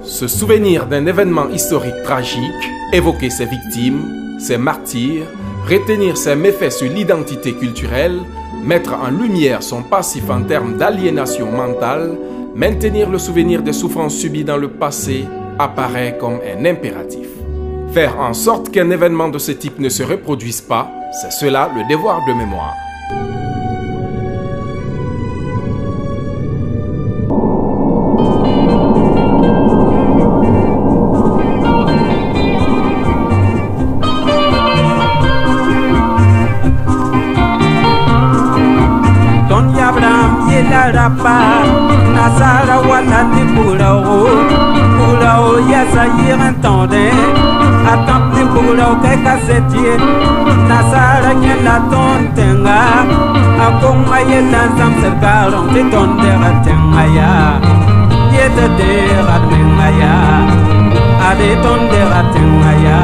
Se souvenir d'un événement historique tragique, évoquer ses victimes, ses martyrs, retenir ses méfaits sur l'identité culturelle, mettre en lumière son passif en termes d'aliénation mentale, maintenir le souvenir des souffrances subies dans le passé apparaît comme un impératif. Faire en sorte qu'un événement de ce type ne se reproduise pas, c'est cela le devoir de mémoire. Nasara walani pulao yasa yirantande atampi pulao kekasetie Nasara nyela tontenga akoma yela zamsergalon titondera tengaya yete dera tengaya ade tondera tengaya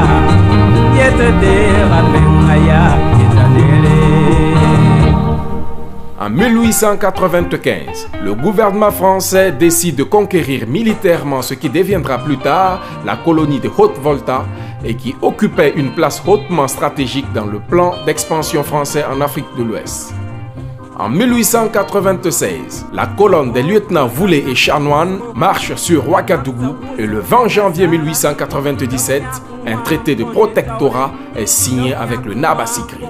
yete dera tengaya yetanere. En 1895, le gouvernement français décide de conquérir militairement ce qui deviendra plus tard la colonie de Haute-Volta et qui occupait une place hautement stratégique dans le plan d'expansion français en Afrique de l'Ouest. En 1896, la colonne des lieutenants Voulet et Chanoine marche sur Ouagadougou et le 20 janvier 1897, un traité de protectorat est signé avec le Naba-Sikri.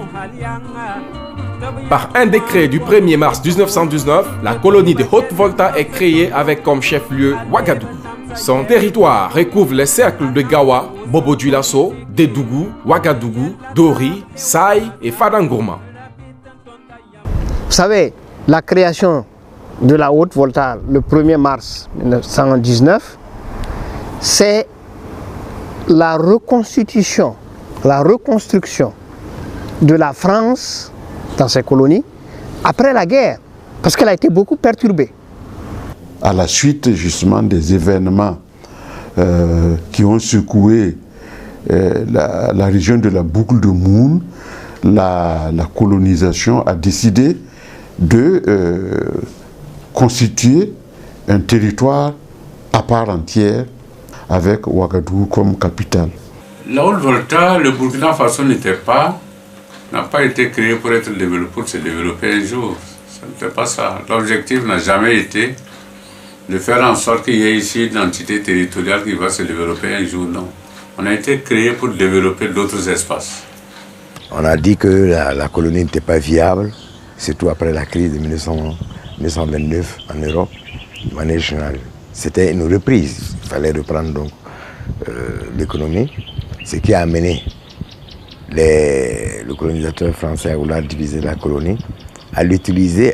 Par un décret du 1er mars 1919, la colonie de Haute-Volta est créée avec comme chef-lieu Ouagadougou. Son territoire recouvre les cercles de Gawa, Bobo-Dioulasso, Dédougou, Ouagadougou, Dori, Saï et Fadangourma. Vous savez, la création de la Haute-Volta le 1er mars 1919, c'est la reconstruction de la France dans ses colonies après la guerre, parce qu'elle a été beaucoup perturbée. À la suite justement des événements qui ont secoué la région de la boucle de Moune, la colonisation a décidé de constituer un territoire à part entière avec Ouagadougou comme capitale. La Haute-Volta, le Burkina Faso n'a pas été créé pour être développé, pour se développer un jour. Ce n'était pas ça. L'objectif n'a jamais été de faire en sorte qu'il y ait ici une entité territoriale qui va se développer un jour, non. On a été créé pour développer d'autres espaces. On a dit que la colonie n'était pas viable, surtout après la crise de 1929 en Europe, de manière générale. C'était une reprise, il fallait reprendre donc l'économie, ce qui a amené le colonisateur français à vouloir diviser la colonie, à utiliser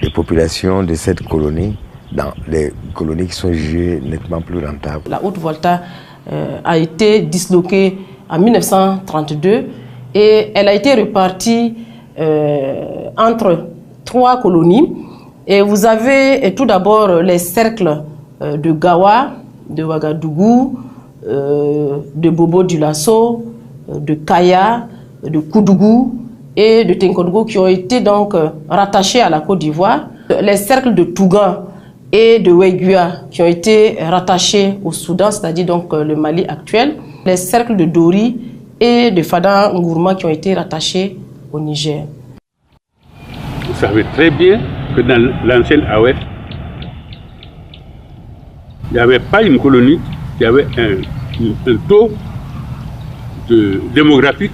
les populations de cette colonie dans les colonies qui sont jugées nettement plus rentables. La Haute-Volta a été disloquée en 1932 et elle a été répartie entre 3 colonies. Et vous avez tout d'abord les cercles de Gawa, de Ouagadougou, de Bobo-Dioulasso, de Kaya, de Koudougou et de Tinkodougou qui ont été donc rattachés à la Côte d'Ivoire. Les cercles de Tougan et de Ouéguia qui ont été rattachés au Soudan, c'est-à-dire donc le Mali actuel. Les cercles de Dori et de Fadangourma qui ont été rattachés au Niger. Vous savez très bien que dans l'ancienne AOF, il n'y avait pas une colonie qui avait un taux démographique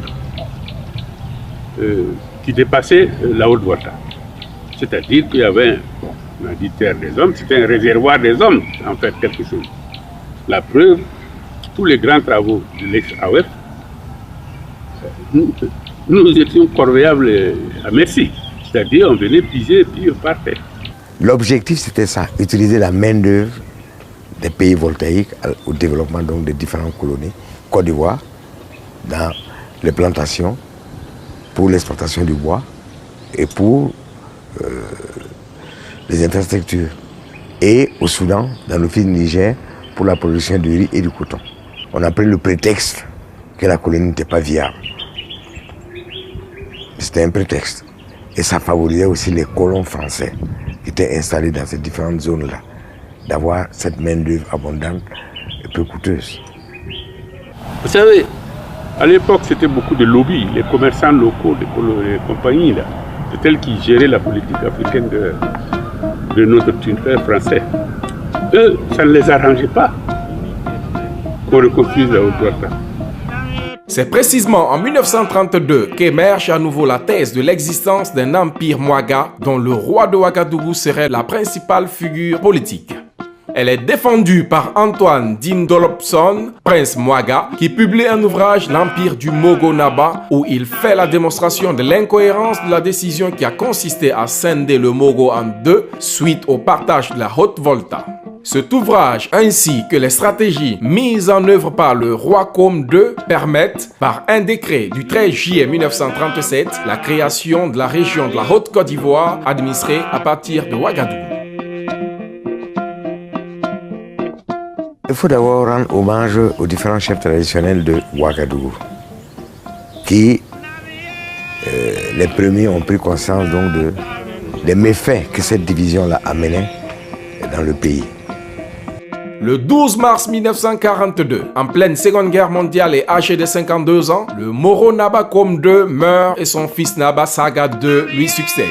qui dépassait la Haute-Volta. C'est-à-dire qu'il y avait un dit terre des hommes, c'était un réservoir des hommes, en fait, quelque chose. La preuve, tous les grands travaux de l'ex-AOF, nous étions corvéables à merci. C'est-à-dire on venait piger et puis on partait. L'objectif c'était ça, utiliser la main-d'œuvre des pays voltaïques au développement donc des différentes colonies, Côte d'Ivoire, dans les plantations, pour l'exploitation du bois et pour les infrastructures. Et au Soudan, dans le fil du Niger, pour la production du riz et du coton. On a pris le prétexte que la colonie n'était pas viable. C'était un prétexte. Et ça favorisait aussi les colons français qui étaient installés dans ces différentes zones-là. d'avoir cette main-d'œuvre abondante et peu coûteuse. Vous savez, à l'époque, c'était beaucoup de lobbies, les commerçants locaux, les compagnies, là. C'est elles qui géraient la politique africaine de notre tuteur français. Eux, ça ne les arrangeait pas qu'on reconstruise la Haute-Volta. C'est précisément en 1932 qu'émerge à nouveau la thèse de l'existence d'un empire Mwaga dont le roi de Ouagadougou serait la principale figure politique. Elle est défendue par Antoine Dindolopson, prince Mwaga, qui publie un ouvrage, L'Empire du Mogo-Naba, où il fait la démonstration de l'incohérence de la décision qui a consisté à scinder le Mogo en deux suite au partage de la Haute-Volta. Cet ouvrage ainsi que les stratégies mises en œuvre par le roi Côme II permettent, par un décret du 13 juillet 1937, la création de la région de la Haute-Côte d'Ivoire administrée à partir de Ouagadougou. Il faut d'abord rendre hommage aux différents chefs traditionnels de Ouagadougou qui, les premiers, ont pris conscience donc des méfaits que cette division-là amenait dans le pays. Le 12 mars 1942, en pleine Seconde Guerre mondiale et âgé de 52 ans, le Moro Naba Côme II meurt et son fils Naba Saga II lui succède.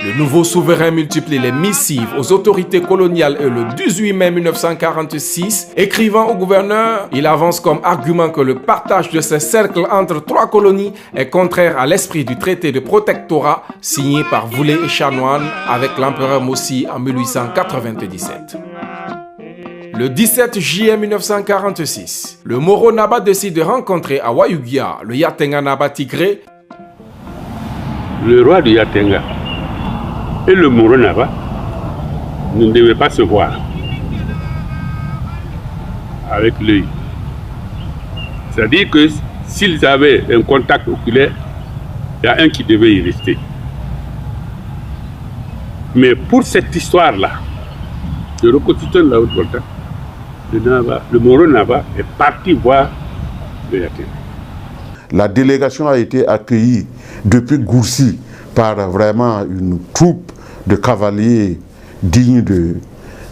Le nouveau souverain multiplie les missives aux autorités coloniales et le 18 mai 1946, écrivant au gouverneur, il avance comme argument que le partage de ces cercles entre trois colonies est contraire à l'esprit du traité de protectorat signé par Voulé et Chanoine avec l'empereur Mossi en 1897. Le 17 juillet 1946, le Moro Naba décide de rencontrer à Wayugia le Yatenga Naba Tigré. Le roi du Yatenga et le Moro Naba ne devaient pas se voir avec l'œil. C'est-à-dire que s'ils avaient un contact oculaire, il y a un qui devait y rester. Mais pour cette histoire-là, de reconstitution de la Haute-Volta, le Moro Naba est parti voir le Yatenga. La délégation a été accueillie depuis Goursi par vraiment une troupe de cavaliers dignes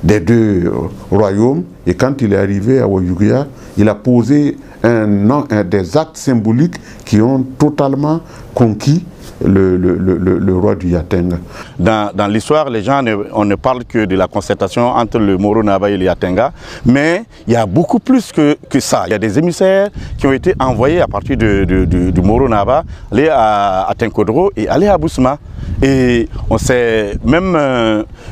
des deux royaumes. Et quand il est arrivé à Wayugia, il a posé des actes symboliques qui ont totalement conquis le roi du Yatenga. Dans l'histoire, les gens on ne parle que de la concertation entre le Moro Naba et le Yatenga, mais il y a beaucoup plus que ça. Il y a des émissaires qui ont été envoyés à partir du Moro Naba, aller à Tenkodro et aller à Bousma. Et on sait même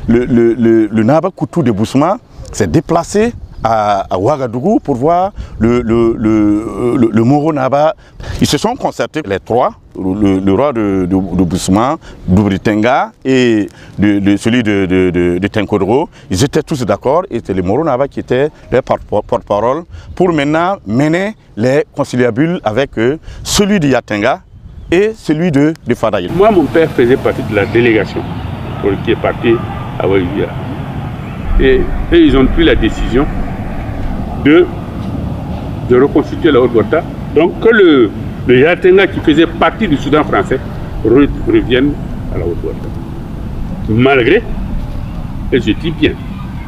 le Naba Koutou de Bousma s'est déplacé à Ouagadougou pour voir le Moro Naba. Ils se sont concertés les trois, le roi de Bousma, d'Oubritenga et celui de Tenkodro. Ils étaient tous d'accord et c'était le Moro Naba qui était leur porte-parole pour maintenant mener les conciliabules avec celui de Yatenga et celui de Fadaïl. Moi, mon père faisait partie de la délégation qui est partie à Wayugia. Et ils ont pris la décision de reconstituer la Haute-Volta. Donc que le Yatenga qui faisait partie du Soudan français revienne à la Haute-Volta. Malgré, et je dis bien,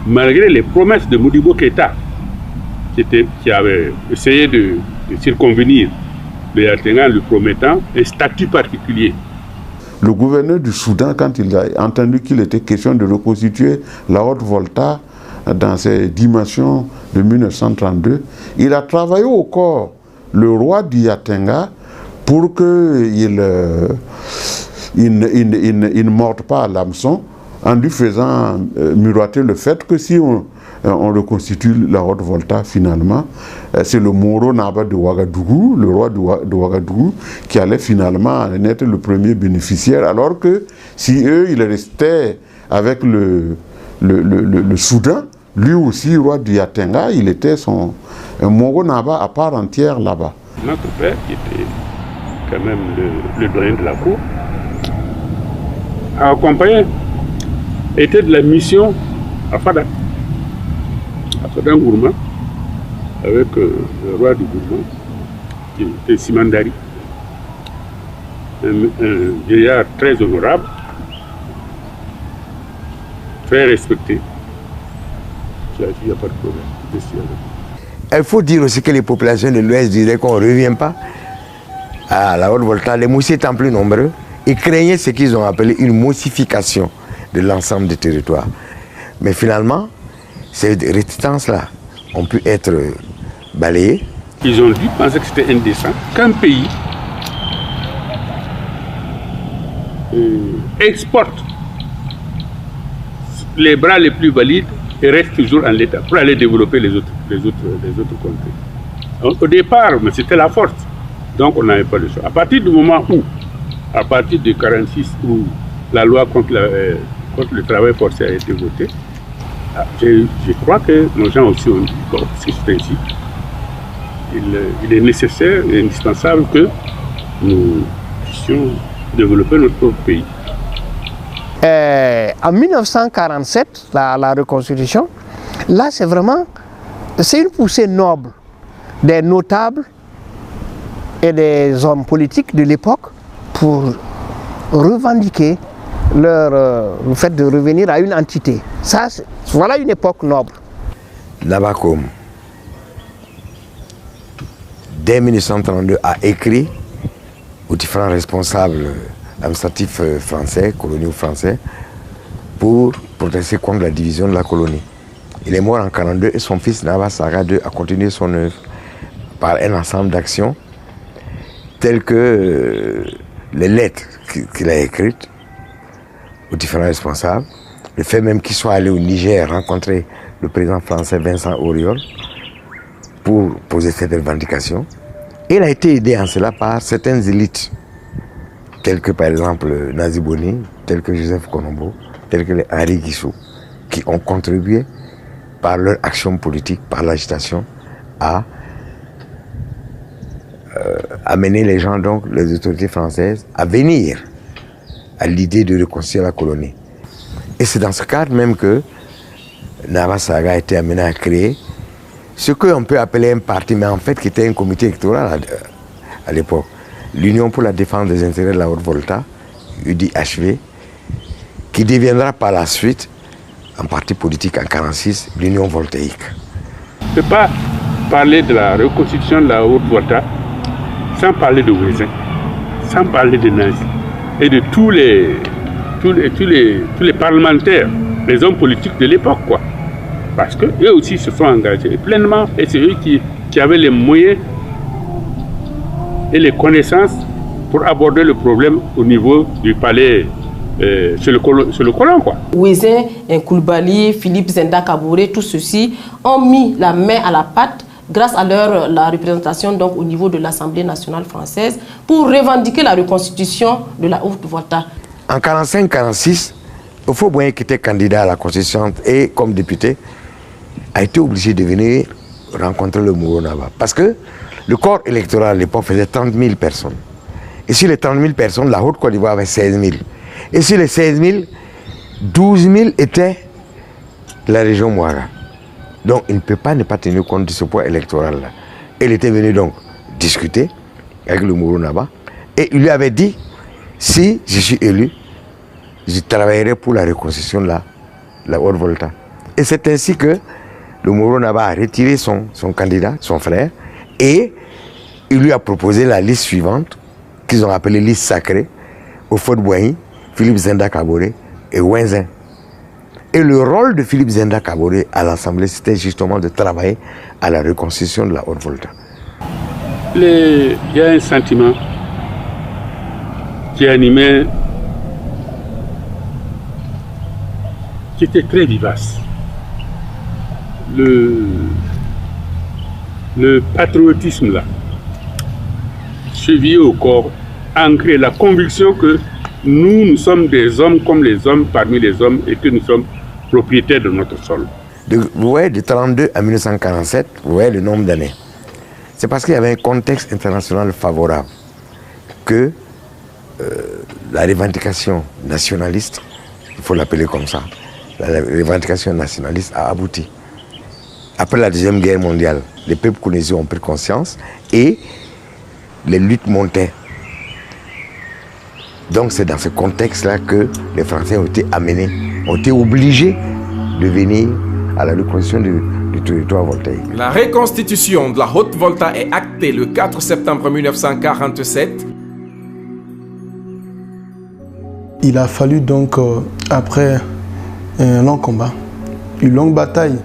malgré les promesses de Modibo Keïta, qui avait essayé de circonvenir le Yatenga en lui promettant un statut particulier. Le gouverneur du Soudan, quand il a entendu qu'il était question de reconstituer la Haute-Volta dans ses dimensions de 1932, il a travaillé au corps le roi du Yatenga pour qu'il ne morde pas à l'hameçon en lui faisant miroiter le fait que si on reconstitue la Haute-Volta finalement, c'est le Moro Naba de Ouagadougou, le roi de Ouagadougou, qui allait finalement en être le premier bénéficiaire, alors que si eux, ils restaient avec le Soudan, lui aussi, roi du Yatenga, il était un Moro Naba à part entière là-bas. Notre père, qui était quand même le doyen de la cour, a accompagné, était de la mission à Fada. Fada Gourma, avec le roi du Gourma, qui était Simandari, un vieillard très honorable, très respecté. il n'y a pas de problème. Il faut dire aussi que les populations de l'Ouest disaient qu'on ne revient pas à la Haute-Volta. Les Moussis étant plus nombreux, ils craignaient ce qu'ils ont appelé une moussification de l'ensemble des territoires. Mais finalement, ces réticences-là ont pu être balayées. Ils ont dû penser que c'était indécent qu'un pays exporte les bras les plus valides et reste toujours en l'état pour aller développer les autres contrées. Au départ, c'était la force. Donc on n'avait pas le choix. À partir du moment où, à partir de 1946, où la loi contre le travail forcé a été votée, je crois que nos gens aussi ont dit, bon, si c'est ainsi, il est nécessaire et indispensable que nous puissions développer notre propre pays. En 1947, la reconstitution, là c'est une poussée noble des notables et des hommes politiques de l'époque pour revendiquer le fait de revenir à une entité. Ça, voilà une époque noble. Nabakoum, dès 1932, a écrit aux différents responsables administratifs français, coloniaux français, pour protester contre la division de la colonie. Il est mort en 1942 et son fils Naba Saga II a continué son œuvre par un ensemble d'actions telles que les lettres qu'il a écrites aux différents responsables, le fait même qu'il soit allé au Niger rencontrer le président français Vincent Auriol pour poser cette revendication. Il a été aidé en cela par certaines élites, telles que par exemple Nazi Boni, tels que Joseph Konombo, tels que les Henri Guissou, qui ont contribué par leur action politique, par l'agitation, à amener les gens, donc les autorités françaises, à venir à l'idée de reconstruire la colonie. Et c'est dans ce cadre même que Naba Saga a été amené à créer ce qu'on peut appeler un parti, mais en fait qui était un comité électoral à l'époque. L'Union pour la défense des intérêts de la Haute-Volta, UDHV, qui deviendra par la suite, un parti politique en 1946, l'Union voltaïque. On ne peut pas parler de la reconstitution de la Haute-Volta sans parler de Ouézin, sans parler de Nazi et de tous les parlementaires, les hommes politiques de l'époque, quoi. Parce qu'eux aussi se sont engagés pleinement et c'est eux qui avaient les moyens et les connaissances pour aborder le problème au niveau du palais sur le colon, quoi. Ouézin, Koulibaly, Philippe Zenda Kaboré, tous ceux-ci ont mis la main à la pâte grâce à la représentation donc, au niveau de l'Assemblée nationale française pour revendiquer la reconstitution de la Haute-Volta. En 1945-1946, Houphouët-Boigny, qui était candidat à la Constitution et comme député, a été obligé de venir rencontrer le Moro Naba. Parce que le corps électoral à l'époque faisait 30 000 personnes. Et sur les 30 000 personnes, la Haute-Côte d'Ivoire avait 16 000. Et sur les 16 000, 12 000 étaient la région Ouaga. Donc il ne peut pas ne pas tenir compte de ce poids électoral-là. Il était venu donc discuter avec le Moro Naba et il lui avait dit, si je suis élu, je travaillerai pour la reconstruction de la Haute-Volta. Et c'est ainsi que le Moro Naba a retiré son candidat, son frère, et il lui a proposé la liste suivante, qu'ils ont appelée liste sacrée, Houphouët-Boigny, Philippe Zenda Kaboré et Ouézin. Et le rôle de Philippe Zenda Kaboré à l'Assemblée, c'était justement de travailler à la reconstruction de la Haute-Volta. Il y a un sentiment qui animait, qui était très vivace. Le patriotisme là, chevillé au corps, ancré, la conviction que nous sommes des hommes comme les hommes parmi les hommes et que nous sommes propriétaires de notre sol. Vous voyez, de 1932 à 1947, vous voyez le nombre d'années. C'est parce qu'il y avait un contexte international favorable que la revendication nationaliste, il faut l'appeler comme ça, la revendication nationaliste a abouti. Après la Deuxième Guerre mondiale, les peuples colonisés ont pris conscience et les luttes montaient. Donc c'est dans ce contexte-là que les Français ont été amenés, ont été obligés de venir à la reconstruction du territoire voltaïque. La reconstitution de la Haute-Volta est actée le 4 septembre 1947. Il a fallu donc, après un long combat, une longue bataille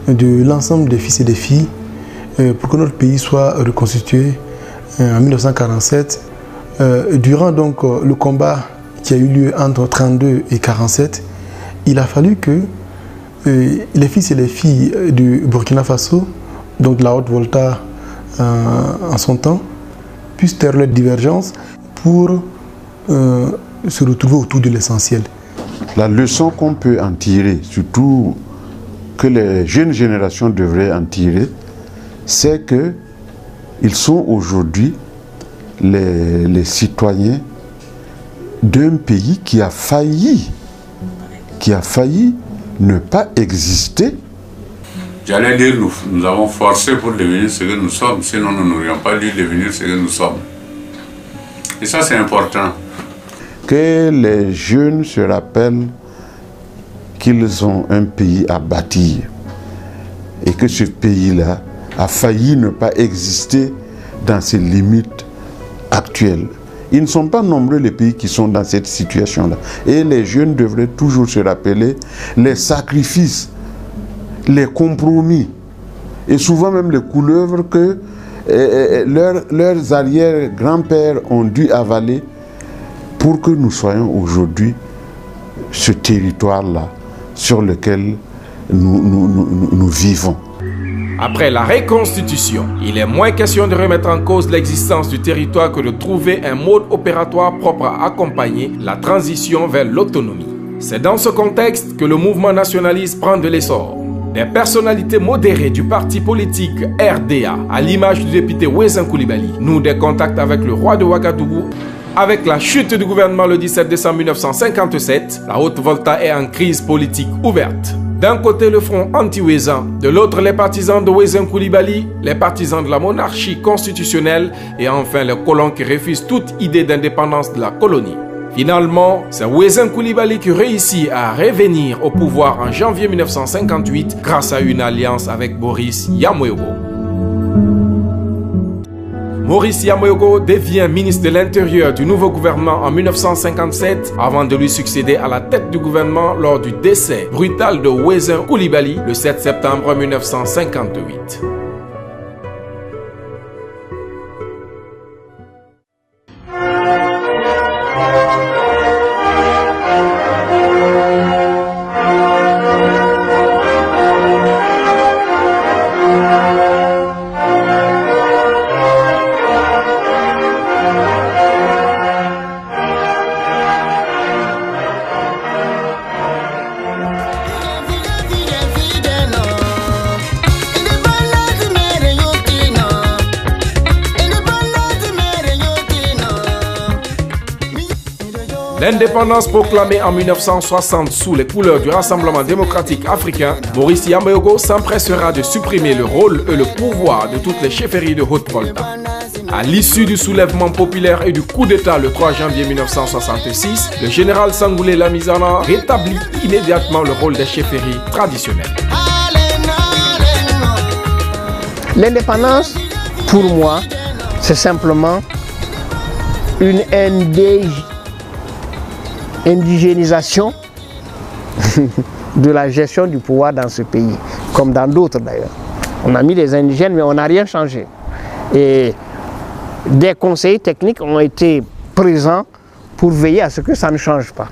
de l'ensemble des fils et des filles pour que notre pays soit reconstitué en 1947. Durant donc le combat qui a eu lieu entre 1932 et 1947, il a fallu que les fils et les filles du Burkina Faso, donc de la Haute-Volta en son temps, puissent taire leurs divergences pour se retrouver autour de l'essentiel. La leçon qu'on peut en tirer, surtout que les jeunes générations devraient en tirer, c'est qu'ils sont aujourd'hui les citoyens d'un pays qui a failli ne pas exister. J'allais dire, nous avons forcé pour devenir ce que nous sommes, sinon nous n'aurions pas dû devenir ce que nous sommes. Et ça, c'est important. Que les jeunes se rappellent qu'ils ont un pays à bâtir et que ce pays-là a failli ne pas exister dans ses limites actuelles. Ils ne sont pas nombreux les pays qui sont dans cette situation-là. Et les jeunes devraient toujours se rappeler les sacrifices, les compromis et souvent même les couleuvres que leurs arrière-grands-pères ont dû avaler pour que nous soyons aujourd'hui ce territoire-là sur lequel nous vivons. Après la reconstitution, il est moins question de remettre en cause l'existence du territoire que de trouver un mode opératoire propre à accompagner la transition vers l'autonomie. C'est dans ce contexte que le mouvement nationaliste prend de l'essor. Des personnalités modérées du parti politique RDA, à l'image du député Ouézin Coulibaly, nouent des contacts avec le roi de Ouagadougou. Avec la chute du gouvernement le 17 décembre 1957, la Haute-Volta est en crise politique ouverte. D'un côté le front anti-Ouézin, de l'autre les partisans de Ouézin Coulibaly, les partisans de la monarchie constitutionnelle et enfin les colons qui refusent toute idée d'indépendance de la colonie. Finalement, c'est Ouézin Coulibaly qui réussit à revenir au pouvoir en janvier 1958 grâce à une alliance avec Boris Yamoyogo. Maurice Yamoyogo devient ministre de l'Intérieur du nouveau gouvernement en 1957 avant de lui succéder à la tête du gouvernement lors du décès brutal de Ouézin Coulibaly le 7 septembre 1958. L'indépendance proclamée en 1960 sous les couleurs du Rassemblement démocratique africain, Maurice Yamoyogo s'empressera de supprimer le rôle et le pouvoir de toutes les chefferies de Haute-Volta. À l'issue du soulèvement populaire et du coup d'État le 3 janvier 1966, le général Sangoulé Lamizana rétablit immédiatement le rôle des chefferies traditionnelles. L'indépendance, pour moi, c'est simplement une indigénisation de la gestion du pouvoir dans ce pays, comme dans d'autres d'ailleurs. On a mis les indigènes, mais on n'a rien changé. Et des conseillers techniques ont été présents pour veiller à ce que ça ne change pas.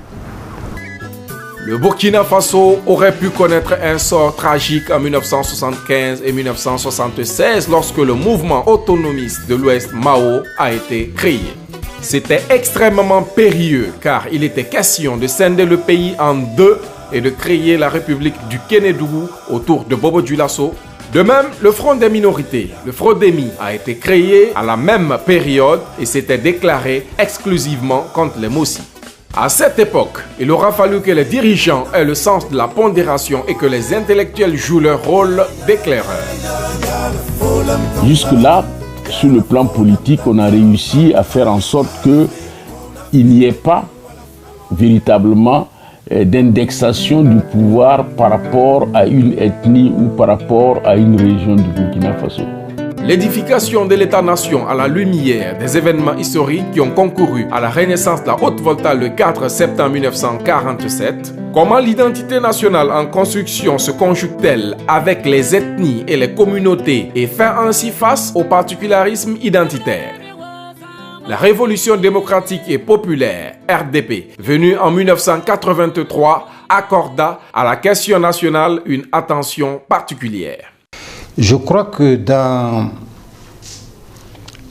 Le Burkina Faso aurait pu connaître un sort tragique en 1975 et 1976 lorsque le mouvement autonomiste de l'Ouest Mao a été créé. C'était extrêmement périlleux car il était question de scinder le pays en deux et de créer la République du Kénédougou autour de Bobo Dioulasso. De même, le Front des minorités, le Frodemi, a été créé à la même période et s'était déclaré exclusivement contre les Mossi. À cette époque, il aura fallu que les dirigeants aient le sens de la pondération et que les intellectuels jouent leur rôle d'éclaireurs. Jusque-là, sur le plan politique, on a réussi à faire en sorte qu'il n'y ait pas véritablement d'indexation du pouvoir par rapport à une ethnie ou par rapport à une région du Burkina Faso. L'édification de l'État-nation à la lumière des événements historiques qui ont concouru à la renaissance de la Haute-Volta le 4 septembre 1947. Comment l'identité nationale en construction se conjugue-t-elle avec les ethnies et les communautés et fait ainsi face au particularisme identitaire? La Révolution démocratique et populaire, RDP, venue en 1983, accorda à la question nationale une attention particulière. Je crois que dans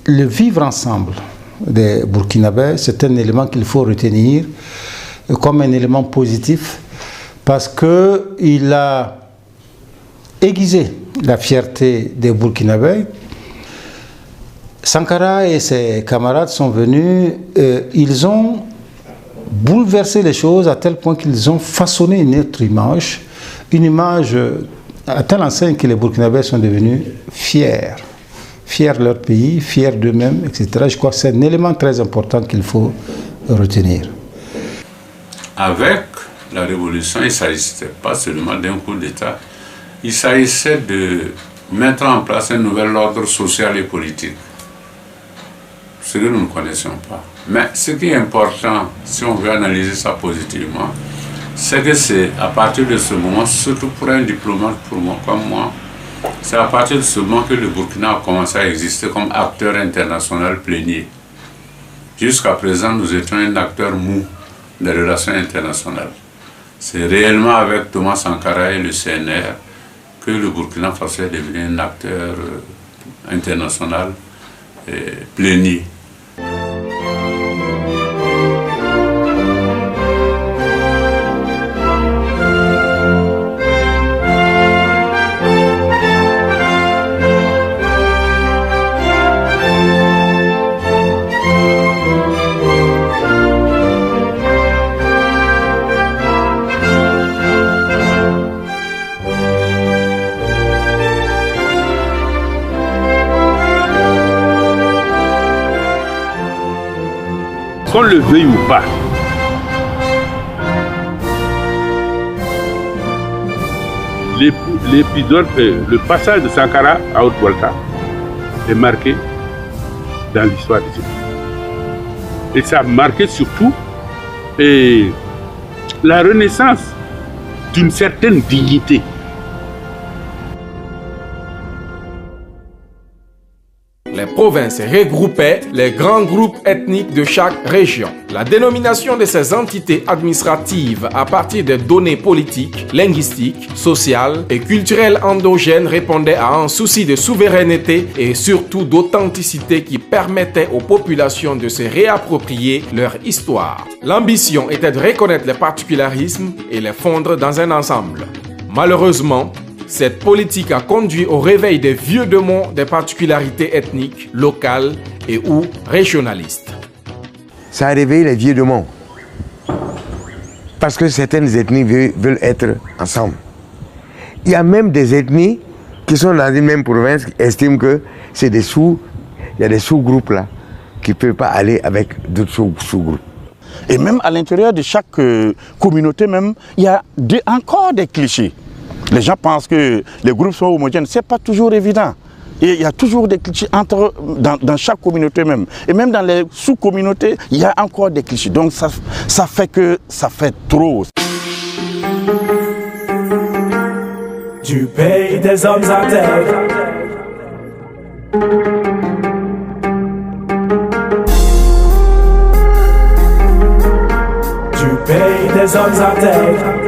le vivre ensemble des Burkinabés, c'est un élément qu'il faut retenir comme un élément positif parce qu'il a aiguisé la fierté des Burkinabés. Sankara et ses camarades sont venus, ils ont bouleversé les choses à tel point qu'ils ont façonné une autre image, à tel enseigne que les Burkinabés sont devenus fiers de leur pays, fiers d'eux-mêmes, etc. Je crois que c'est un élément très important qu'il faut retenir. Avec la révolution, il ne s'agissait pas seulement d'un coup d'État, il s'agissait de mettre en place un nouvel ordre social et politique, ce que nous ne connaissions pas. Mais ce qui est important, si on veut analyser ça positivement, c'est que c'est à partir de ce moment, surtout pour un diplomate comme moi, c'est à partir de ce moment que le Burkina a commencé à exister comme acteur international plénier. Jusqu'à présent, nous étions un acteur mou des relations internationales. C'est réellement avec Thomas Sankara et le CNR que le Burkina Faso est devenu un acteur international plénier. Qu'on le veuille ou pas, l'épisode, le passage de Sankara à Haute-Volta est marqué dans l'histoire du pays. Et ça a marqué surtout la renaissance d'une certaine dignité. Les provinces regroupaient les grands groupes ethniques de chaque région. La dénomination de ces entités administratives à partir des données politiques, linguistiques, sociales et culturelles endogènes répondait à un souci de souveraineté et surtout d'authenticité qui permettait aux populations de se réapproprier leur histoire. L'ambition était de reconnaître les particularismes et les fondre dans un ensemble. Malheureusement, cette politique a conduit au réveil des vieux démons des particularités ethniques, locales et ou régionalistes. Ça a réveillé les vieux démons. Parce que certaines ethnies veulent être ensemble. Il y a même des ethnies qui sont dans une même province qui estiment que c'est il y a des sous-groupes là qui ne peuvent pas aller avec d'autres sous-groupes. Et même à l'intérieur de chaque communauté même, il y a encore des clichés. Les gens pensent que les groupes sont homogènes, ce n'est pas toujours évident. Et il y a toujours des clichés dans chaque communauté même. Et même dans les sous-communautés, il y a encore des clichés. Donc ça fait trop. Du pays des hommes à terre. Du pays des hommes à terre.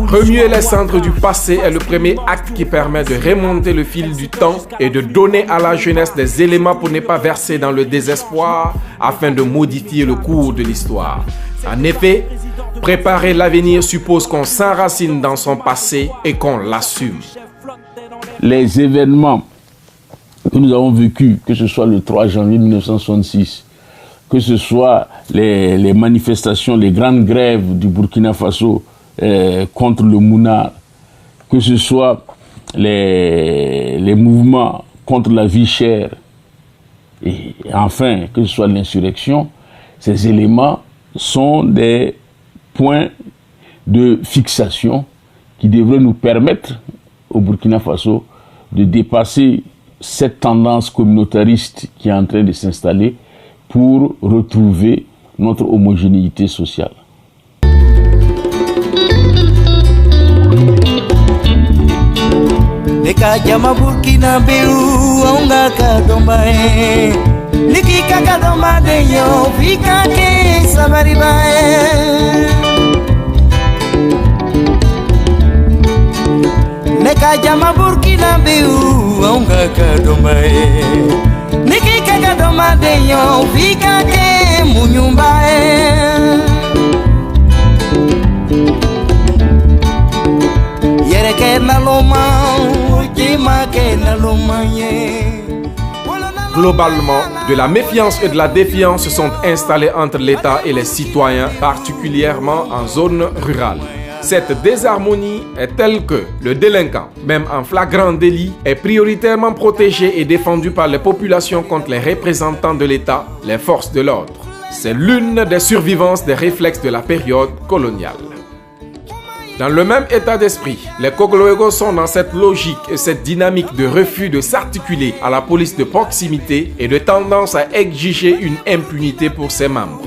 Remuer les cendres du passé est le premier acte qui permet de remonter le fil du temps et de donner à la jeunesse des éléments pour ne pas verser dans le désespoir afin de modifier le cours de l'histoire. En effet, préparer l'avenir suppose qu'on s'enracine dans son passé et qu'on l'assume. Les événements que nous avons vécus, que ce soit le 3 janvier 1966, que ce soit les manifestations, les grandes grèves du Burkina Faso contre le Mouna, que ce soit les mouvements contre la vie chère, et enfin que ce soit l'insurrection, ces éléments sont des points de fixation qui devraient nous permettre au Burkina Faso de dépasser cette tendance communautariste qui est en train de s'installer pour retrouver notre homogénéité sociale. Neka jama Burkina Beu onga kadombae Niki kakadoma de yo Vika ke samaribae Neka jama Burkina Beu onga kadombae Niki kakadoma de yo Vika ke munyumbae Yereke na loma Globalement, de la méfiance et de la défiance se sont installées entre l'État et les citoyens, particulièrement en zone rurale. Cette désharmonie est telle que le délinquant, même en flagrant délit, est prioritairement protégé et défendu par les populations contre les représentants de l'État, les forces de l'ordre. C'est l'une des survivances des réflexes de la période coloniale. Dans le même état d'esprit, les Cogloégos sont dans cette logique et cette dynamique de refus de s'articuler à la police de proximité et de tendance à exiger une impunité pour ses membres.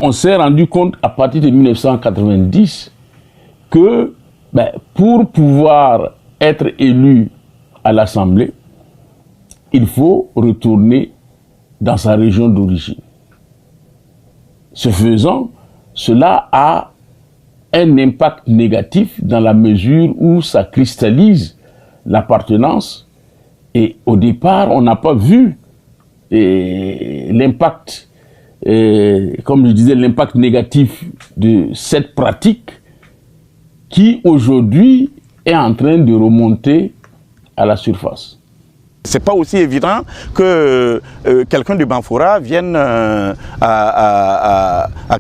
On s'est rendu compte à partir de 1990 que pour pouvoir être élu à l'Assemblée, il faut retourner dans sa région d'origine. Ce faisant, cela a un impact négatif dans la mesure où ça cristallise l'appartenance. Et au départ, on n'a pas vu l'impact, comme je disais, l'impact négatif de cette pratique qui aujourd'hui est en train de remonter à la surface. C'est pas aussi évident que quelqu'un de Banfora vienne à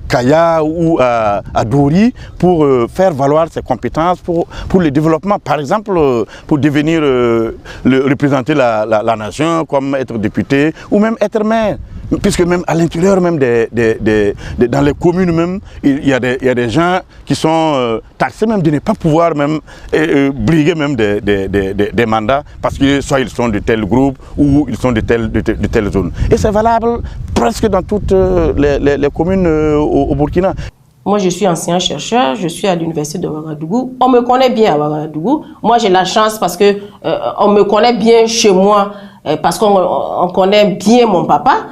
Kaya ou à Dori pour faire valoir ses compétences pour le développement. Par exemple, pour devenir représenter la nation, comme être député ou même être maire. Puisque même à l'intérieur même dans les communes même, il y a des gens qui sont taxés même de ne pas pouvoir même briguer même des mandats parce que soit ils sont de tel groupe ou ils sont de telle zone. Et c'est valable presque dans toutes les communes au Burkina. Moi, je suis ancien chercheur, je suis à l'université de Ouagadougou. On me connaît bien à Ouagadougou. Moi, j'ai la chance parce que on me connaît bien chez moi, parce qu'on connaît bien mon papa.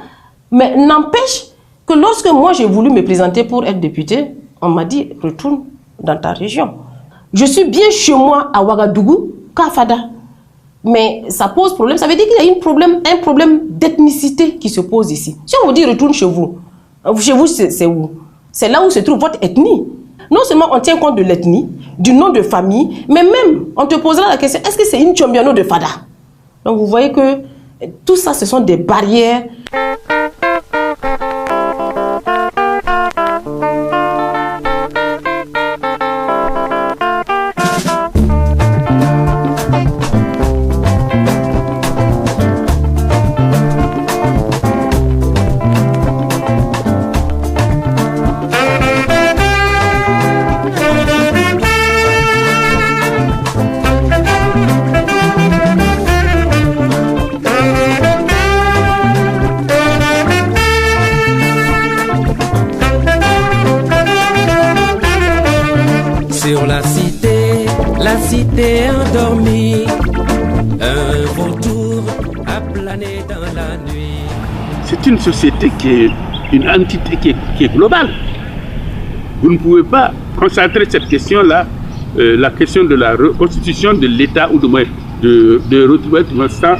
Mais n'empêche que lorsque moi j'ai voulu me présenter pour être député, on m'a dit retourne dans ta région. Je suis bien chez moi à Ouagadougou qu'à Fada. Mais ça pose problème. Ça veut dire qu'il y a un problème d'ethnicité qui se pose ici. Si on vous dit retourne chez vous c'est où? C'est là où se trouve votre ethnie. Non seulement on tient compte de l'ethnie, du nom de famille, mais même on te posera la question, est-ce que c'est une Tchombiano de Fada? Donc vous voyez que tout ça, ce sont des barrières. Sur la cité endormie, un vautour a plané dans la nuit. C'est une société qui est une entité qui est globale. Vous ne pouvez pas concentrer cette question-là, la question de la reconstitution de l'État ou de retrouver ça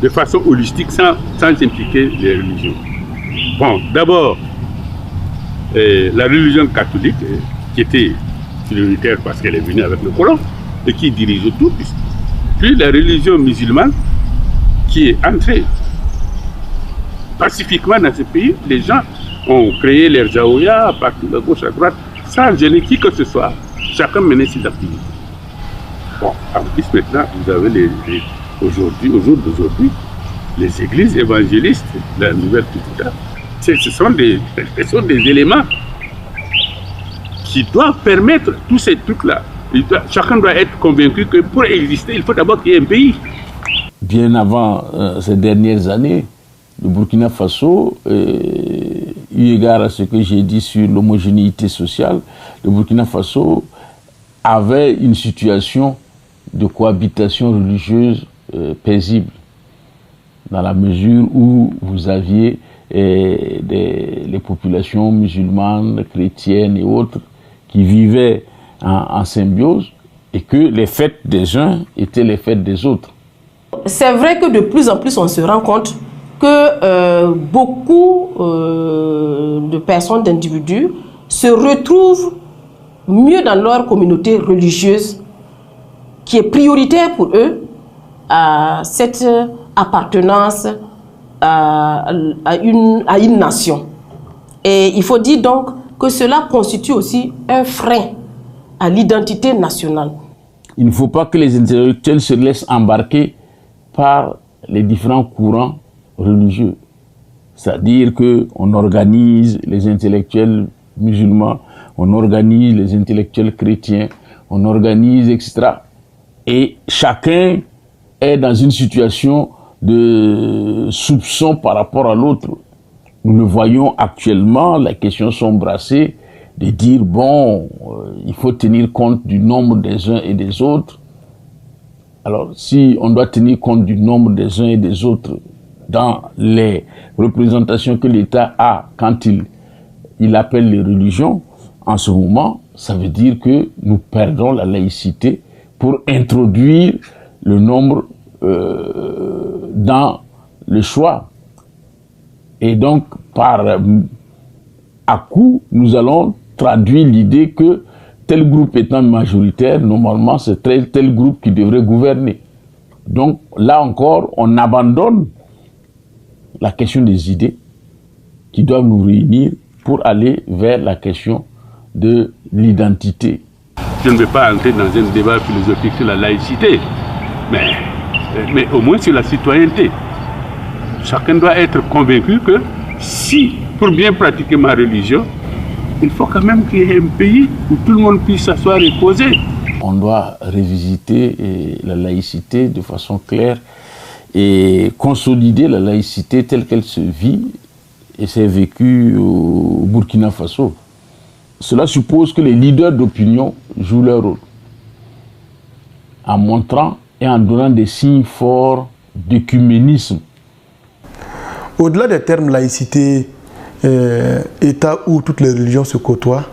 de façon holistique sans impliquer les religions. Bon, d'abord, la religion catholique qui était prioritaire parce qu'elle est venue avec le colon et qui dirige tout. Puis la religion musulmane qui est entrée pacifiquement dans ce pays. Les gens ont créé leurs zaouïas partout de gauche à droite sans gêner qui que ce soit. Chacun menait ses activités. Bon, en plus maintenant, vous avez Aujourd'hui, au jour d'aujourd'hui, les églises évangélistes, la nouvelle culture, ce sont des éléments qui doivent permettre tous ces trucs-là. Chacun doit être convaincu que pour exister, il faut d'abord qu'il y ait un pays. Bien avant ces dernières années, le Burkina Faso, eu égard à ce que j'ai dit sur l'homogénéité sociale, le Burkina Faso avait une situation de cohabitation religieuse paisible, dans la mesure où vous aviez les populations musulmanes, chrétiennes et autres qui vivaient en symbiose, et que les fêtes des uns étaient les fêtes des autres. C'est vrai que de plus en plus on se rend compte que beaucoup de personnes, d'individus se retrouvent mieux dans leur communauté religieuse qui est prioritaire pour eux, à cette appartenance à une nation. Et il faut dire donc que cela constitue aussi un frein à l'identité nationale. Il ne faut pas que les intellectuels se laissent embarquer par les différents courants religieux. C'est-à-dire qu'on organise les intellectuels musulmans, on organise les intellectuels chrétiens, on organise, etc. Et chacun est dans une situation de soupçon par rapport à l'autre. Nous le voyons actuellement, les questions sont brassées, de dire, bon, il faut tenir compte du nombre des uns et des autres. Alors, si on doit tenir compte du nombre des uns et des autres dans les représentations que l'État a quand il appelle les religions, en ce moment, ça veut dire que nous perdons la laïcité pour introduire le nombre dans le choix. Et donc, à coup, nous allons traduire l'idée que tel groupe étant majoritaire, normalement, c'est tel groupe qui devrait gouverner. Donc, là encore, on abandonne la question des idées qui doivent nous réunir pour aller vers la question de l'identité. Je ne vais pas entrer dans un débat philosophique sur la laïcité, mais au moins sur la citoyenneté. Chacun doit être convaincu que si, pour bien pratiquer ma religion, il faut quand même qu'il y ait un pays où tout le monde puisse s'asseoir et poser. On doit revisiter la laïcité de façon claire et consolider la laïcité telle qu'elle se vit et s'est vécue au Burkina Faso. Cela suppose que les leaders d'opinion jouent leur rôle en montrant et en donnant des signes forts d'écuménisme. Au-delà des termes laïcité, État où toutes les religions se côtoient,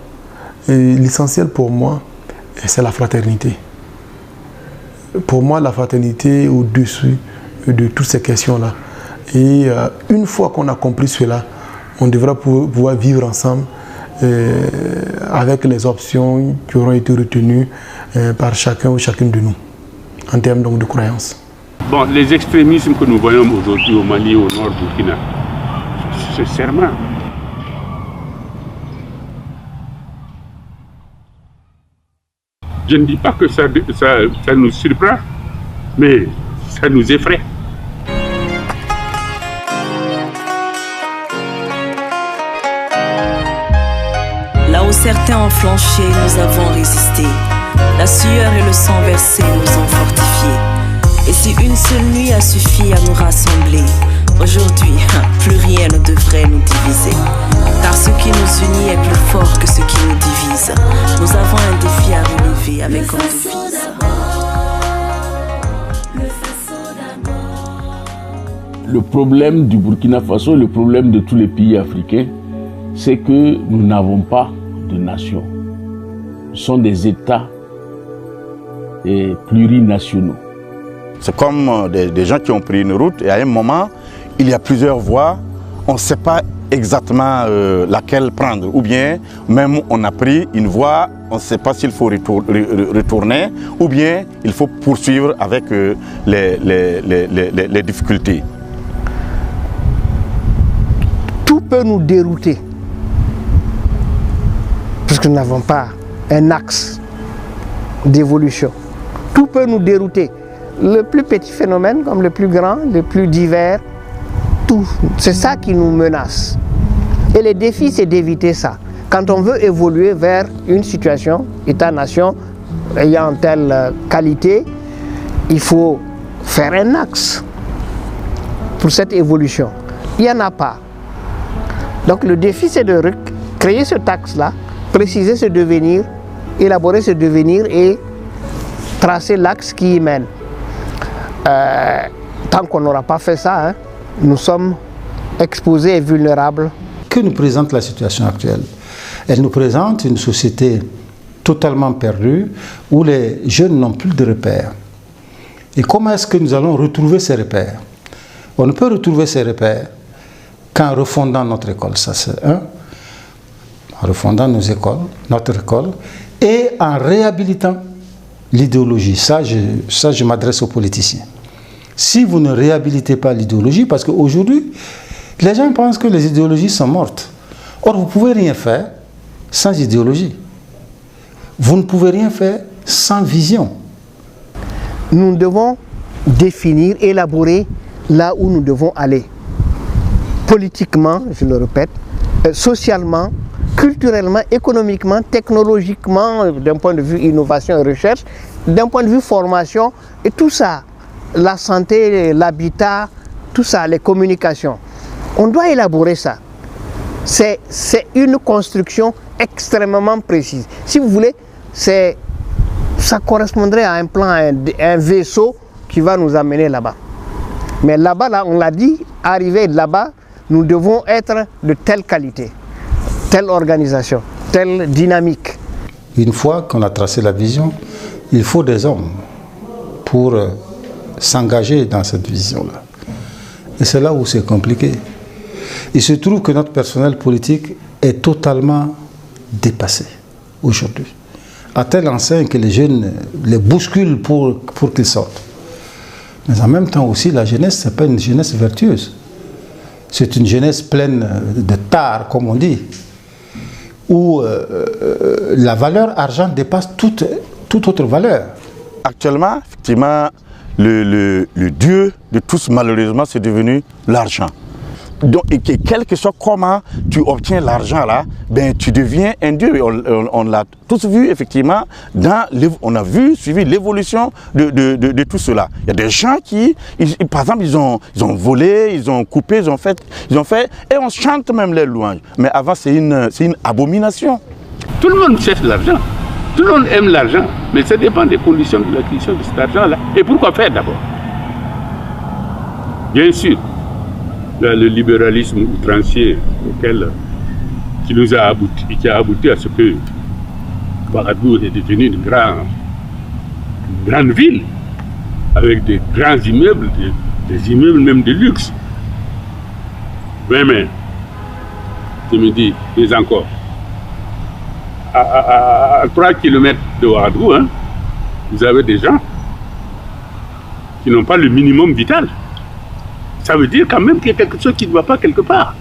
l'essentiel pour moi, c'est la fraternité. Pour moi, la fraternité est au-dessus de toutes ces questions-là. Et une fois qu'on a compris cela, on devra pouvoir vivre ensemble avec les options qui auront été retenues par chacun ou chacune de nous, en termes donc de croyances. Bon, les extrémismes que nous voyons aujourd'hui au Mali, au nord du Burkina, c'est serment. Je ne dis pas que ça nous surprend, mais ça nous effraie. Là où certains ont flanché, nous avons résisté. La sueur et le sang versé nous ont fortifiés. Et si une seule nuit a suffi à nous rassembler, aujourd'hui, plus rien ne devrait nous diviser. Car ce qui nous unit est plus fort que ce qui nous divise. Nous avons un défi à relever avec comme devise. Le problème du Burkina Faso, le problème de tous les pays africains, c'est que nous n'avons pas de nation. Ce sont des États plurinationaux. C'est comme des gens qui ont pris une route et à un moment, il y a plusieurs voies, on ne sait pas exactement laquelle prendre. Ou bien, même on a pris une voie, on ne sait pas s'il faut retourner, ou bien il faut poursuivre avec les difficultés. Tout peut nous dérouter, puisque nous n'avons pas un axe d'évolution. Tout peut nous dérouter. le plus petit phénomène comme le plus grand, le plus divers, tout. C'est ça qui nous menace. Et le défi, c'est d'éviter ça. Quand on veut évoluer vers une situation, État-nation, ayant telle qualité, il faut faire un axe pour cette évolution. Il n'y en a pas. Donc le défi, c'est de créer ce axe-là, préciser ce devenir, élaborer ce devenir et tracer l'axe qui y mène. Tant qu'on n'aura pas fait ça, hein, nous sommes exposés et vulnérables. Que nous présente la situation actuelle? Elle nous présente une société totalement perdue où les jeunes n'ont plus de repères. Et comment est-ce que nous allons retrouver ces repères? On ne peut retrouver ces repères qu'en refondant notre école, ça c'est un. En refondant nos écoles, notre école, et en réhabilitant l'idéologie. Ça, je m'adresse aux politiciens. Si vous ne réhabilitez pas l'idéologie, parce qu'aujourd'hui, les gens pensent que les idéologies sont mortes. Or, vous ne pouvez rien faire sans idéologie. Vous ne pouvez rien faire sans vision. Nous devons définir, élaborer là où nous devons aller. Politiquement, je le répète, socialement, culturellement, économiquement, technologiquement, d'un point de vue innovation et recherche, d'un point de vue formation, et tout ça, la santé, l'habitat, tout ça, les communications. On doit élaborer ça. C'est une construction extrêmement précise. Si vous voulez, ça correspondrait à un plan, un vaisseau qui va nous amener là-bas. Mais là-bas, là, on l'a dit, arriver là-bas, nous devons être de telle qualité, telle organisation, telle dynamique. Une fois qu'on a tracé la vision, il faut des hommes pour s'engager dans cette vision-là. Et c'est là où c'est compliqué. Il se trouve que notre personnel politique est totalement dépassé aujourd'hui. À tel enseigne que les jeunes les bousculent pour qu'ils sortent. Mais en même temps aussi, la jeunesse, ce n'est pas une jeunesse vertueuse. C'est une jeunesse pleine de tares, comme on dit, où la valeur argent dépasse toute autre valeur. Actuellement, effectivement, le dieu de tous, malheureusement, c'est devenu l'argent. Donc, et quel que soit comment tu obtiens l'argent là, ben, tu deviens un dieu. On l'a tous vu, effectivement, on a suivi l'évolution de tout cela. Il y a des gens qui, par exemple, ils ont volé, ils ont coupé, ils ont fait, et on chante même les louanges. Mais avant, c'est une abomination. Tout le monde cherche l'argent. Tout le monde aime l'argent, mais ça dépend des conditions de l'acquisition de cet argent-là. Et pourquoi faire d'abord? Bien sûr, le libéralisme outrancier qui nous a abouti, qui a abouti à ce que Ouagadougou est devenu une grande ville, avec des grands immeubles, des immeubles même de luxe. Mais, je me dis, mais encore, à 3 km de Ouagadougou, hein, vous avez des gens qui n'ont pas le minimum vital. Ça veut dire quand même qu'il y a quelque chose qui ne va pas quelque part.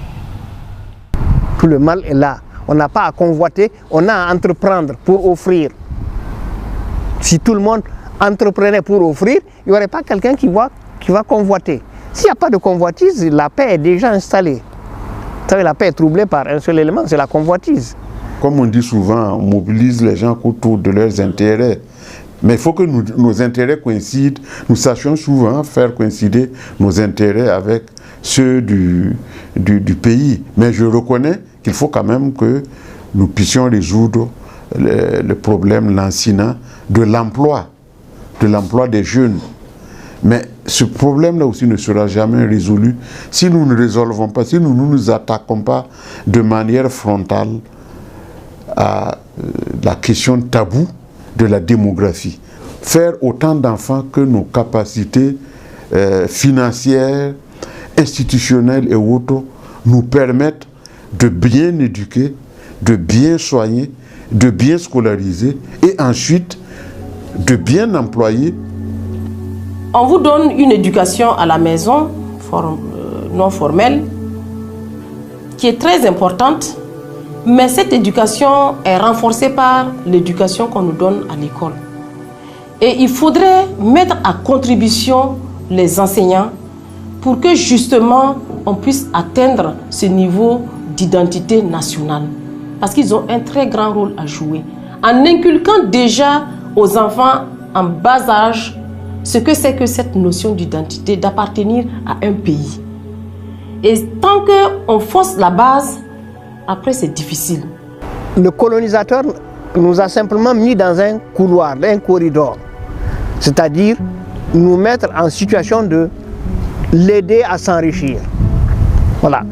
Tout le mal est là. On n'a pas à convoiter, on a à entreprendre pour offrir. Si tout le monde entreprenait pour offrir, il n'y aurait pas quelqu'un qui va convoiter. S'il n'y a pas de convoitise, la paix est déjà installée. Vous savez, la paix est troublée par un seul élément, c'est la convoitise. Comme on dit souvent, on mobilise les gens autour de leurs intérêts. Mais il faut que nos intérêts coïncident. Nous sachions souvent faire coïncider nos intérêts avec ceux du pays. Mais je reconnais qu'il faut quand même que nous puissions résoudre le problème lancinant de l'emploi des jeunes. Mais ce problème-là aussi ne sera jamais résolu si nous ne résolvons pas, si nous ne nous attaquons pas de manière frontale à la question taboue de la démographie. Faire autant d'enfants que nos capacités financières, institutionnelles et autres nous permettent de bien éduquer, de bien soigner, de bien scolariser et ensuite de bien employer. On vous donne une éducation à la maison, non formelle, qui est très importante, mais cette éducation est renforcée par l'éducation qu'on nous donne à l'école. Et il faudrait mettre à contribution les enseignants pour que justement on puisse atteindre ce niveau d'identité nationale. Parce qu'ils ont un très grand rôle à jouer. En inculquant déjà aux enfants en bas âge ce que c'est que cette notion d'identité, d'appartenir à un pays. Et tant qu'on force la base, après c'est difficile. Le colonisateur nous a simplement mis dans un couloir, un corridor. C'est-à-dire nous mettre en situation de l'aider à s'enrichir. Voilà.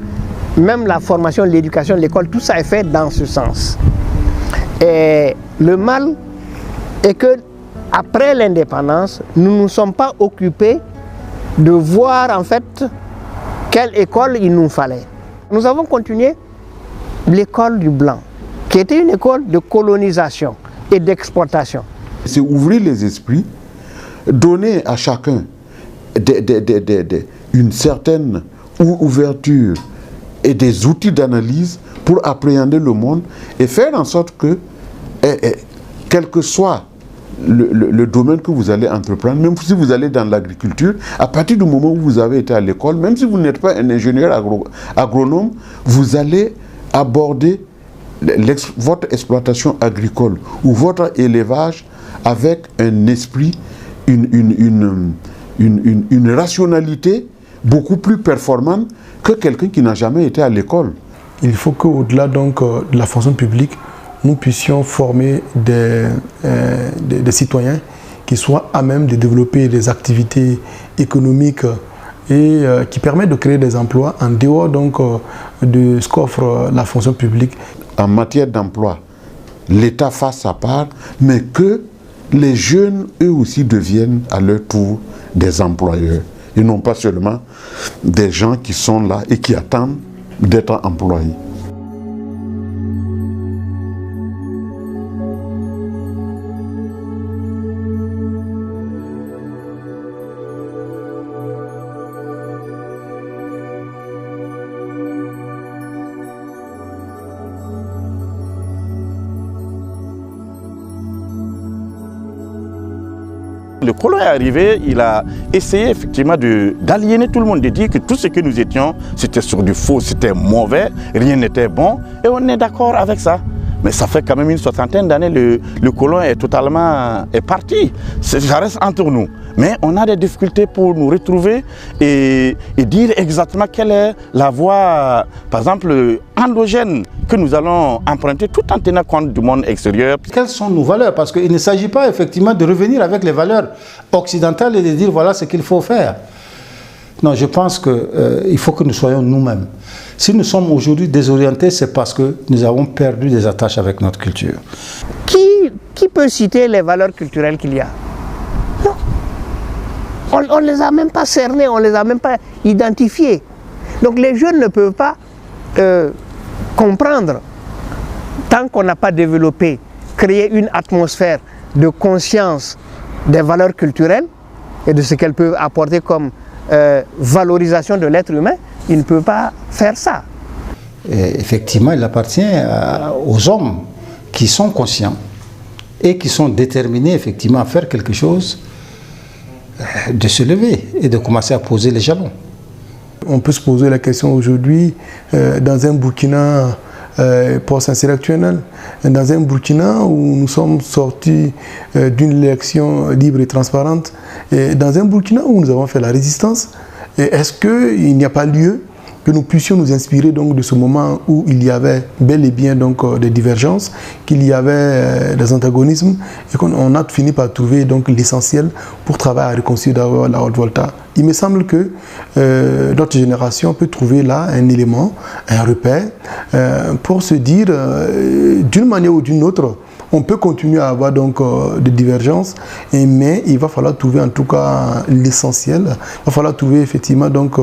Même la formation, l'éducation, l'école, tout ça est fait dans ce sens. Et le mal est que après l'indépendance, nous ne nous sommes pas occupés de voir en fait quelle école il nous fallait. Nous avons continué l'école du blanc, qui était une école de colonisation et d'exportation. C'est ouvrir les esprits, donner à chacun une certaine ouverture et des outils d'analyse pour appréhender le monde et faire en sorte que, quel que soit le domaine que vous allez entreprendre, même si vous allez dans l'agriculture, à partir du moment où vous avez été à l'école, même si vous n'êtes pas un ingénieur agronome, vous allez aborder votre exploitation agricole ou votre élevage avec un esprit, une rationalité beaucoup plus performante que quelqu'un qui n'a jamais été à l'école. Il faut qu'au-delà donc de la fonction publique, nous puissions former des citoyens qui soient à même de développer des activités économiques et qui permettent de créer des emplois en dehors donc de ce qu'offre la fonction publique. En matière d'emploi, l'État fasse sa part, mais que les jeunes, eux aussi, deviennent à leur tour des employeurs. Et non pas seulement des gens qui sont là et qui attendent d'être employés. Le colon est arrivé, il a essayé effectivement d'aliéner tout le monde, de dire que tout ce que nous étions, c'était sur du faux, c'était mauvais, rien n'était bon, et on est d'accord avec ça. Mais ça fait quand même une soixantaine d'années, le colon est totalement parti. Ça reste entre nous. Mais on a des difficultés pour nous retrouver et dire exactement quelle est la voie, par exemple, endogène que nous allons emprunter tout en tenant compte du monde extérieur. Quelles sont nos valeurs? Parce qu'il ne s'agit pas effectivement de revenir avec les valeurs occidentales et de dire voilà ce qu'il faut faire. Non, je pense qu'il faut que nous soyons nous-mêmes. Si nous sommes aujourd'hui désorientés, c'est parce que nous avons perdu des attaches avec notre culture. Qui peut citer les valeurs culturelles qu'il y a? Non. On ne les a même pas cernées, on ne les a même pas identifiées. Donc les jeunes ne peuvent pas comprendre, tant qu'on n'a pas développé, créé une atmosphère de conscience des valeurs culturelles et de ce qu'elles peuvent apporter comme valorisation de l'être humain, ils ne peuvent pas faire ça. Et effectivement, il appartient aux hommes qui sont conscients et qui sont déterminés effectivement à faire quelque chose, de se lever et de commencer à poser les jalons. On peut se poser la question aujourd'hui, dans un Burkina post-insurrectionnel, dans un Burkina où nous sommes sortis d'une élection libre et transparente, et dans un Burkina où nous avons fait la résistance, est-ce qu'il n'y a pas lieu que nous puissions nous inspirer donc de ce moment où il y avait bel et bien donc des divergences, qu'il y avait des antagonismes et qu'on a fini par trouver donc l'essentiel pour travailler à réconcilier d'abord la Haute-Volta. Il me semble que notre génération peut trouver là un élément, un repère pour se dire d'une manière ou d'une autre, on peut continuer à avoir donc des divergences, mais il va falloir trouver en tout cas l'essentiel. Il va falloir trouver effectivement donc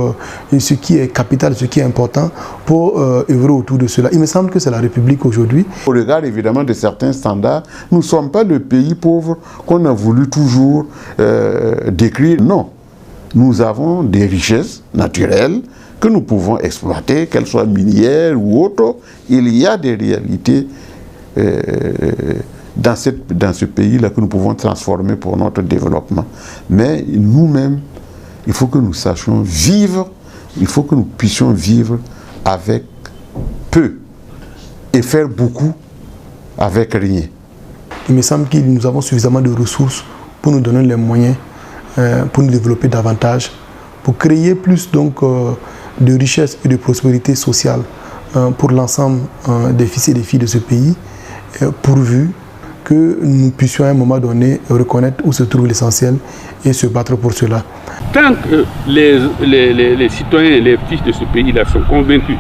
ce qui est capital, ce qui est important pour œuvrer autour de cela. Il me semble que c'est la République aujourd'hui. Au regard évidemment de certains standards, nous ne sommes pas le pays pauvre qu'on a voulu toujours décrire. Non, nous avons des richesses naturelles que nous pouvons exploiter, qu'elles soient minières ou autres. Il y a des réalités dans ce pays-là que nous pouvons transformer pour notre développement. Mais nous-mêmes, il faut que nous sachions vivre, il faut que nous puissions vivre avec peu et faire beaucoup avec rien. Il me semble que nous avons suffisamment de ressources pour nous donner les moyens, pour nous développer davantage, pour créer plus donc, de richesse et de prospérité sociale pour l'ensemble des fils et des filles de ce pays, pourvu que nous puissions à un moment donné reconnaître où se trouve l'essentiel et se battre pour cela. Tant que les citoyens, les fils de ce pays-là sont convaincus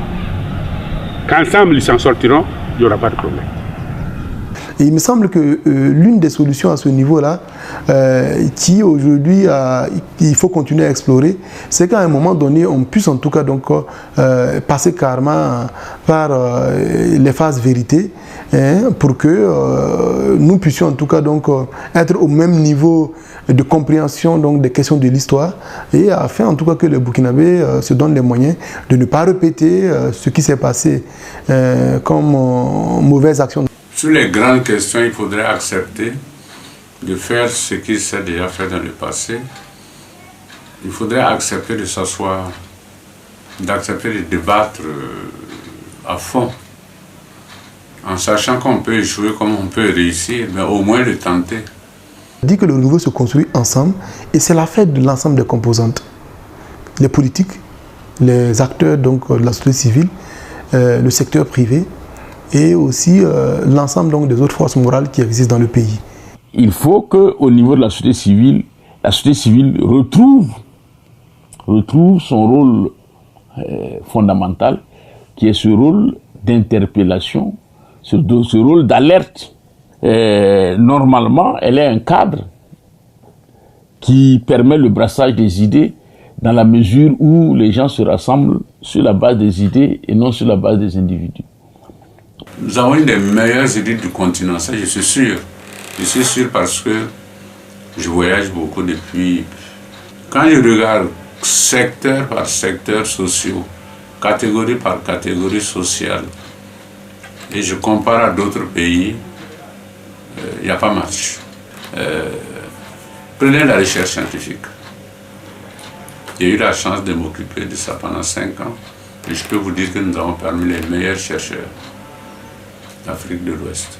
qu'ensemble ils s'en sortiront, il n'y aura pas de problème. Et il me semble que l'une des solutions à ce niveau-là, qui aujourd'hui il faut continuer à explorer, c'est qu'à un moment donné, on puisse en tout cas donc, passer carrément par les phases vérité, hein, pour que nous puissions en tout cas donc, être au même niveau de compréhension donc, des questions de l'histoire, et afin en tout cas que les Burkinabés se donnent les moyens de ne pas répéter ce qui s'est passé comme mauvaise action. Sur les grandes questions, il faudrait accepter de faire ce qui s'est déjà fait dans le passé. Il faudrait accepter de s'asseoir, d'accepter de débattre à fond, en sachant qu'on peut échouer comme on peut réussir, mais au moins le tenter. On dit que le renouveau se construit ensemble et c'est la fête de l'ensemble des composantes. Les politiques, les acteurs donc, de la société civile, le secteur privé, et aussi l'ensemble donc des autres forces morales qui existent dans le pays. Il faut qu'au niveau de la société civile retrouve son rôle fondamental, qui est ce rôle d'interpellation, ce rôle d'alerte. Normalement, elle est un cadre qui permet le brassage des idées dans la mesure où les gens se rassemblent sur la base des idées et non sur la base des individus. Nous avons une des meilleures idées du continent, ça je suis sûr. Je suis sûr parce que je voyage beaucoup depuis. Quand je regarde secteur par secteur social, catégorie par catégorie sociale, et je compare à d'autres pays, il n'y a pas match. Prenez la recherche scientifique. J'ai eu la chance de m'occuper de ça pendant 5 ans, et je peux vous dire que nous avons parmi les meilleurs chercheurs d'Afrique de l'Ouest.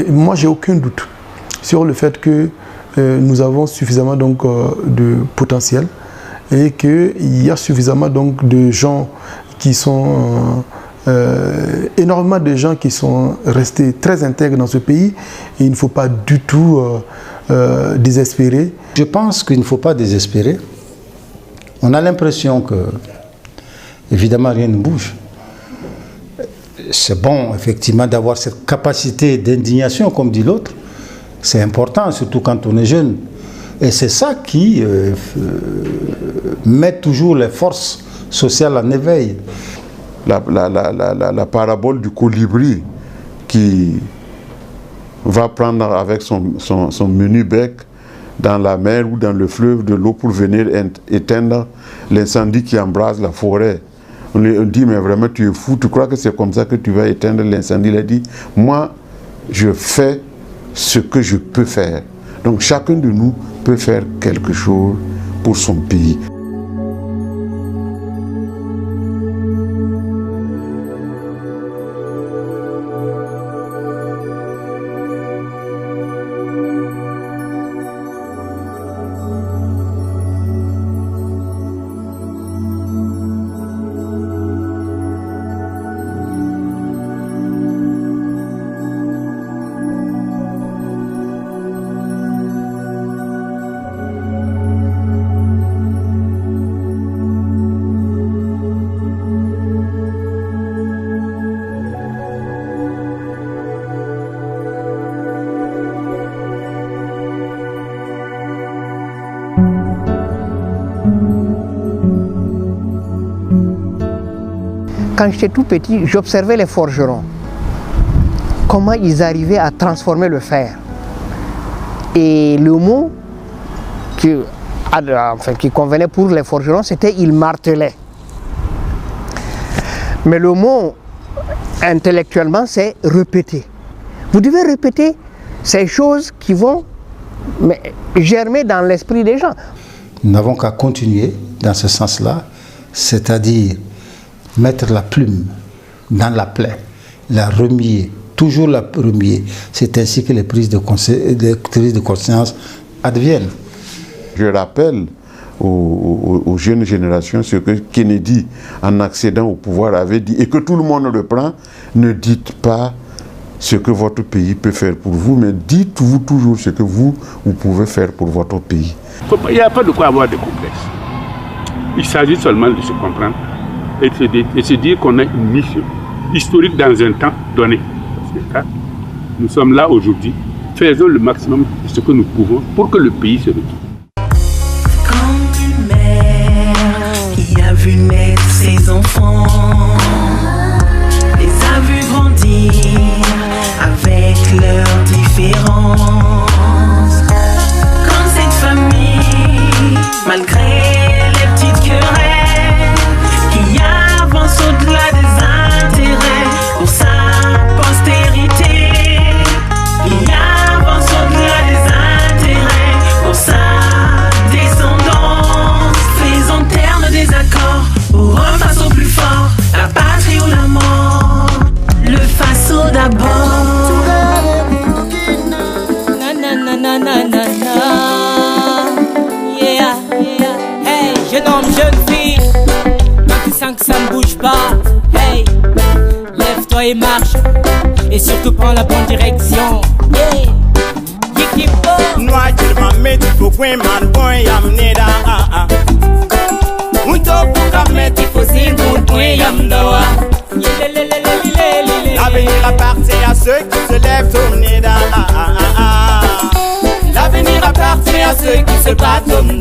Moi, j'ai aucun doute sur le fait que nous avons suffisamment donc, de potentiel et qu'il y a suffisamment donc, de gens qui sont... énormément de gens qui sont restés très intègres dans ce pays et il ne faut pas du tout désespérer. Je pense qu'il ne faut pas désespérer. On a l'impression que, évidemment, rien ne bouge. C'est bon, effectivement, d'avoir cette capacité d'indignation, comme dit l'autre. C'est important, surtout quand on est jeune. Et c'est ça qui met toujours les forces sociales en éveil. La parabole du colibri qui va prendre avec son menu bec dans la mer ou dans le fleuve de l'eau pour venir éteindre l'incendie qui embrase la forêt. On dit, mais vraiment tu es fou, tu crois que c'est comme ça que tu vas éteindre l'incendie? Il a dit, moi je fais ce que je peux faire. Donc chacun de nous peut faire quelque chose pour son pays. Quand j'étais tout petit, j'observais les forgerons, comment ils arrivaient à transformer le fer. Et le mot qui convenait pour les forgerons, c'était « ils martelaient ». Mais le mot intellectuellement, c'est « répéter ». Vous devez répéter ces choses qui vont germer dans l'esprit des gens. Nous n'avons qu'à continuer dans ce sens-là, c'est-à-dire mettre la plume dans la plaie, la remuer, toujours la remuer. C'est ainsi que les prises de conscience adviennent. Je rappelle aux jeunes générations ce que Kennedy, en accédant au pouvoir, avait dit, et que tout le monde reprend: ne dites pas ce que votre pays peut faire pour vous, mais dites-vous toujours ce que vous pouvez faire pour votre pays. Il n'y a pas de quoi avoir de complexe. Il s'agit seulement de se comprendre et se dire qu'on a une mission historique dans un temps donné. Parce que nous sommes là aujourd'hui, faisons le maximum de ce que nous pouvons pour que le pays se retrouve. Comme une mère qui a vu naître ses enfants, les a vus grandir avec leurs différences. Comme cette famille, malgré les petites querelles, qui avancent au-delà des intérêts pour sa postérité, qui avance au-delà des intérêts pour sa descendance. Faisons terme des accords pour un faso plus fort, la patrie ou la mort, le faso d'abord. Yeah, yeah. Hey, jeune homme, jeune fille, quand tu sens que ça ne bouge pas, hey, lève-toi et marche, et surtout prends la bonne direction. Yeah. L'avenir appartient à ceux qui se lèvent au nez. L'avenir appartient à ceux qui se battent au nez.